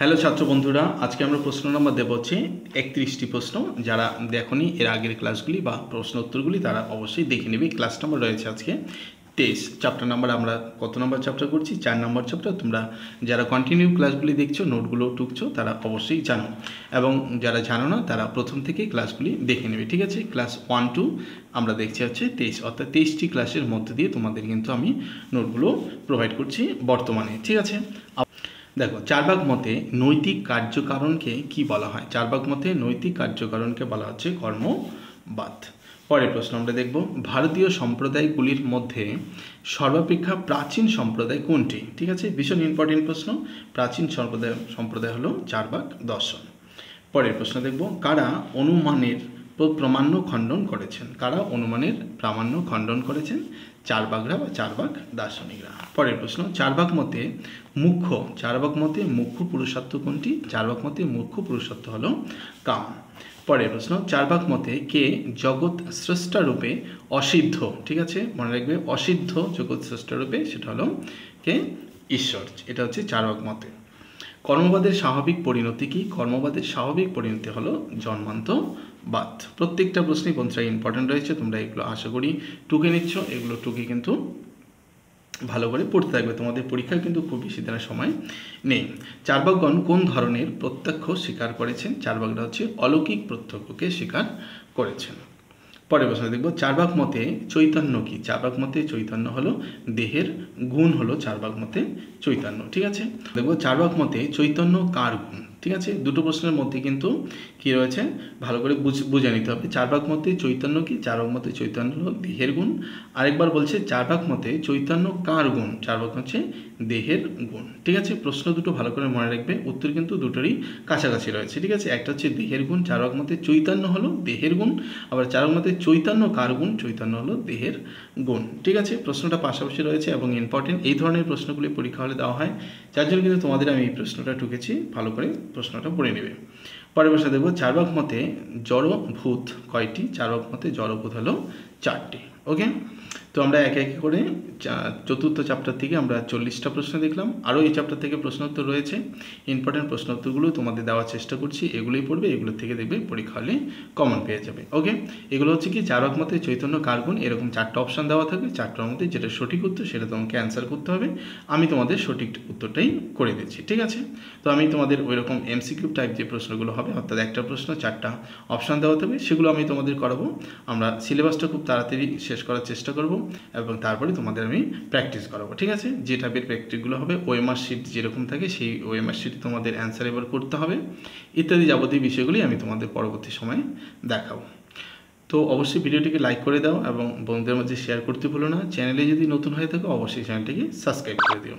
Hello ছাত্র বন্ধুরা, আজকে আমরা প্রশ্ন নম্বর দেব হচ্ছে 31টি প্রশ্ন। যারা দেখনি এর আগের ক্লাসগুলি বা প্রশ্ন উত্তরগুলি তারা অবশ্যই দেখে নেবে। ক্লাস নম্বর রয়েছে আজকে 23। চ্যাপ্টার নাম্বার আমরা কত নম্বর চ্যাপ্টার করছি? 4 নম্বর চ্যাপ্টার। তোমরা যারা কন্টিনিউ ক্লাসগুলি দেখছো, নোটগুলো টুকছো, তারা অবশ্যই জানো, এবং যারা জানো না তারা প্রথম থেকেই ক্লাসগুলি দেখে নেবে। ঠিক আছে, ক্লাস 1 2 আমরা দেখছি হচ্ছে 23, অর্থাৎ 23টি ক্লাসের মধ্যে দিয়ে তোমাদের কিন্তু আমি নোটগুলো প্রোভাইড করছি বর্তমানে। ঠিক আছে, দেখো, চারবাক মতে নৈতিক কার্যকারণকে কি বলা হয়? চারবাক মতে নৈতিক কার্যকারণকে বলা হচ্ছে কর্মবাদ। পরের প্রশ্ন আমরা দেখব, ভারতীয় সম্প্রদায়গুলির মধ্যে সর্বাপেক্ষা প্রাচীন সম্প্রদায় কোনটি? ঠিক আছে, ভীষণ ইম্পর্টেন্ট প্রশ্ন। প্রাচীন সম্প্রদায় হলো চারবাক দর্শন। পরের প্রশ্ন দেখব, কারা অনুমানের প্রামাণ্য খণ্ডন করেছেন? কারা অনুমানের প্রামাণ্য খণ্ডন করেছেন? চারবাকরা বা চারবাক দার্শনিকরা। পরের প্রশ্ন, চারবাক মতে মুখ্য পুরুষার্থ কোনটি? চারবাক মতে মুখ্য পুরুষার্থ হলো কাম। পরের প্রশ্ন, চারবাক মতে কে জগৎ স্রষ্টা রূপে অসিদ্ধ? ঠিক আছে, মনে রাখবে, অসিদ্ধ জগৎ স্রষ্টা রূপে সেটা হলো কে? ঈশ্বর। এটা হচ্ছে চারবাক মতে। কর্মবাদের স্বাভাবিক পরিণতি কি? কর্মবাদের স্বাভাবিক পরিণতি হলো জন্মান্তবাদ। প্রত্যেকটা প্রশ্নই বন্ধুরা ইম্পর্টেন্ট রয়েছে, তোমরা এগুলো আশা করি টুকে নিচ্ছ। এগুলো টুকে কিন্তু ভালো করে পড়তে থাকবে, তোমাদের পরীক্ষায় কিন্তু খুব বেশি দিনের সময় নেই। চারবাকগণ কোন ধরনের প্রত্যক্ষ স্বীকার করেছেন? চারবাকরা হচ্ছে অলৌকিক প্রত্যক্ষকে স্বীকার করেছেন। পরের প্রশ্ন দেখব, চারবাক মতে চৈতন্য কি? চারবাক মতে চৈতন্য হলো দেহের গুণ, হলো চারবাক মতে চৈতন্য। ঠিক আছে, দেখব চারবাক মতে চৈতন্য কার গুণ? ঠিক আছে, দুটো প্রশ্নের মধ্যে কিন্তু কি রয়েছে ভালো করে বুঝে নিতে হবে। চারবাক মতে চৈতন্য কি? চারবাক মতে চৈতন্য হলো দেহের গুণ। আরেকবার বলছে, চারবাক মতে চৈতন্য কার গুণ? চারবাক হচ্ছে দেহের গুণ। ঠিক আছে, প্রশ্ন দুটো ভালো করে মনে রাখবে, উত্তর কিন্তু দুটোরই কাছাকাছি রয়েছে। ঠিক আছে, একটা হচ্ছে দেহের গুণ, চারবাক মতে চৈতন্য হলো দেহের গুণ, আবার চারবাক মতে চৈতন্য কার গুণ? চৈতন্য হলো দেহের গুণ। ঠিক আছে, প্রশ্নটা পাশাপাশি রয়েছে এবং ইম্পর্টেন্ট। এই ধরনের প্রশ্নগুলি পরীক্ষা হলে দেওয়া হয়, যার জন্য কিন্তু তোমাদের আমি এই প্রশ্নটা টুকেছি, ভালো করে প্রশ্নটা পড়ে নেবে। পরের প্রশ্ন দেখব, চারবাক মতে জড়ভূত কয়টি? চারবাক মতে জড়ভূত হলো 4টি। ওকে, তো আমরা একে একে করে চতুর্থ চ্যাপ্টার থেকে আমরা 40টা প্রশ্ন দেখলাম। আরও এই চ্যাপ্টার থেকে প্রশ্ন উত্তর রয়েছে, ইম্পর্টেন্ট প্রশ্ন উত্তরগুলো তোমাদের দেওয়ার চেষ্টা করছি। এগুলোই পড়বে, এগুলো থেকে দেখবে পরীক্ষা হলে কমন পেয়ে যাবে। ওকে, এগুলো হচ্ছে কি চারবাক মতে চৈতন্য কার গুণ, এরকম 4টা অপশান দেওয়া থাকবে। 4টার মধ্যে যেটা সঠিক উত্তর সেটা তোমাকে অ্যান্সার করতে হবে। আমি তোমাদের সঠিক উত্তরটাই করে দিচ্ছি। ঠিক আছে, তো আমি তোমাদের ওই রকম এমসিকিউ টাইপ যে প্রশ্নগুলো হবে, অর্থাৎ একটা প্রশ্ন 4টা অপশান দেওয়া থাকবে, সেগুলো আমি তোমাদের করাবো। আমরা সিলেবাসটা খুব তাড়াতাড়ি শেষ করার চেষ্টা করব এবং তারপরে তোমাদের আমি প্র্যাকটিস করাবো। ঠিক আছে, যে টাইপের প্র্যাকটিসগুলো হবে, ওএমআর শিট যেরকম থাকে সেই ওএমআর শিট তোমাদের অ্যান্সার এবার করতে হবে, ইত্যাদি যাবতীয় বিষয়গুলি আমি তোমাদের পরবর্তী সময়ে দেখাবো। তো অবশ্যই ভিডিওটিকে লাইক করে দাও এবং বন্ধুদের মধ্যে শেয়ার করতে ভুলো না। চ্যানেলে যদি নতুন হয়ে থাকো অবশ্যই চ্যানেলটিকে সাবস্ক্রাইব করে দিও।